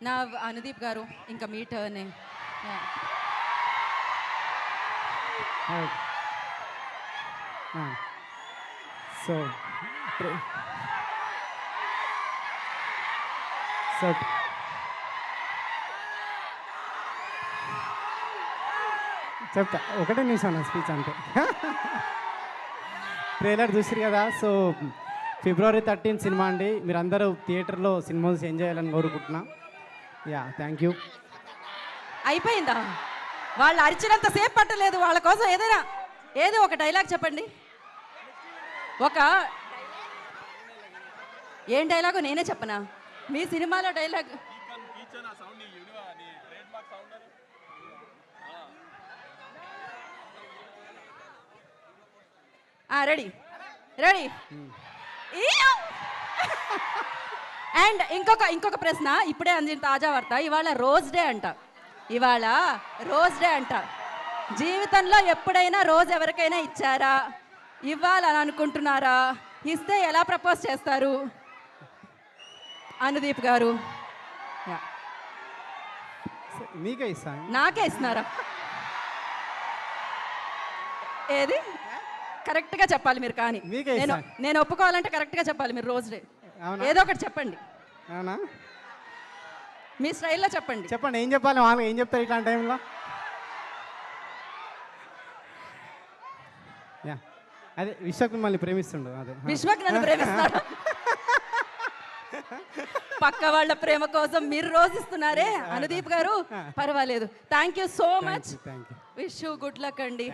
నా అనుదీప్ గారు ఇంకా మీ టర్న్. సో సో చెప్తా, ఒకటే నిమిషం నా స్పీచ్ అంతే. ట్రైలర్ చూసిరు కదా. సో February 13 సినిమా అండి. మీరందరూ థియేటర్లో సినిమా ఎంజాయ్ చేయాలని కోరుకుంటున్నా. Yeah, thank you. అయిపోయిందా? వాళ్ళు అరిచినంత సేపు పట్టలేదు. వాళ్ళ కోసం ఏదో ఒక డైలాగ్ చెప్పండి. ఏం డైలాగు నేనే చెప్పనా? మీ సినిమాలో డైలాగ్ రెడీ రెడీ. అండ్ ఇంకొక ప్రశ్న, ఇప్పుడే అందిన తాజా వార్త. ఇవాళ రోజ్ డే అంట. జీవితంలో ఎప్పుడైనా రోజ్ ఎవరికైనా ఇచ్చారా? ఇవ్వాలని అనుకుంటున్నారా? ఇస్తే ఎలా ప్రపోజ్ చేస్తారు? అనుదీప్ గారు మీకే ఇస్తా. నాకే ఇస్తున్నారా? ఏది కరెక్ట్గా చెప్పాలి మీరు. కానీ నేను ఒప్పుకోవాలంటే కరెక్ట్గా చెప్పాలి మీరు. రోజ్ డే ఏదో ఒకటి చెప్పండి. అవునా? మీ స్టైల్లో చెప్పండి. ఏం చెప్పాలి? వాళ్ళు ఏం చెప్తారు ఇట్లాంటి టైంలో? యా, అదే విశ్వక్ మిమ్మల్ని ప్రేమిస్తుండు. అదే విశ్వక్ నన్ను ప్రేమిస్తాడు. పక్క వాళ్ళ ప్రేమ కోసం మీరు రోజు ఇస్తున్నారే అనుదీప్ గారు. పర్వాలేదు. Thank you so much. Wish you good luck అండి.